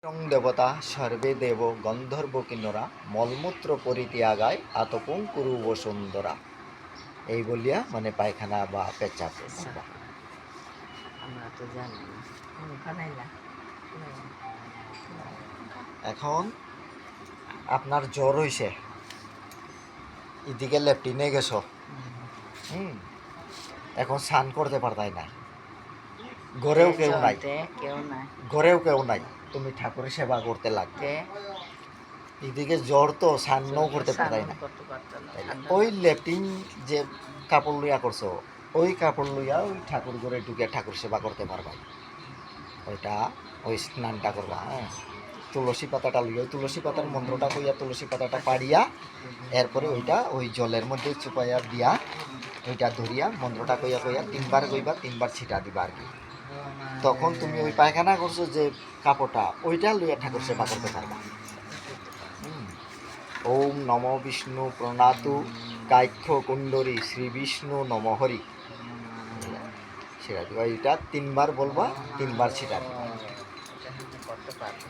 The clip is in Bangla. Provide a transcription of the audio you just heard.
স্বয়ং দেবতা সর্বে দেব গন্ধর্ব কিন্নরা মলমূত্র পরিত্যাগায় আতপং কুরু বসুন্ধরা। এই বলিয়া মানে পায়খানা বা পেচ্ছাপ করবা। আমরা তো জানি না। বানাইলা এখন আপনার জ্বর হইছে, এদিকে ল্যাপটিনে গেছো, এখন স্নান করতে পারতাই না, ঘরেও কেউ নাই, কেউ নাই, ঘরেও কেউ নাই, তুমি ঠাকুরের সেবা করতে লাগবে। এদিকে জ্বর তো স্নানও করতে পারতাই না, ওই ল্যাপটিন যে কাপড় লইয়া করছো ওই কাপড় লইয়া ওই ঠাকুর ঘরে ঢুকে ঠাকুর সেবা করতে পারবা। ওইটা ওই স্নানটা করবা। হ্যাঁ, তুলসী পাতাটা লইয়া তুলসী পাতার মন্ত্রটা কইয়া তুলসী পাতাটা পাড়িয়া এরপরে ওইটা ওই জলের মধ্যে চুপাইয়া দিয়া ওইটা ধরিয়া মন্ত্রটা কইয়া কইয়া তিনবার কইবা, তিনবার ছিটা দিবা আর কি। তখন তুমি ওই পায়খানা করছো যে কাপড়টা ওইটা লইয়া ঠাকুর সেবা করতে পারবা। ওম নম বিষ্ণু প্রণাতু কাক্ষ কুণ্ডরী শ্রী বিষ্ণু নমহরি, সেটা দিবা। এটা তিনবার বলবা, তিনবার ছিটা দিবা। করতে পারবো।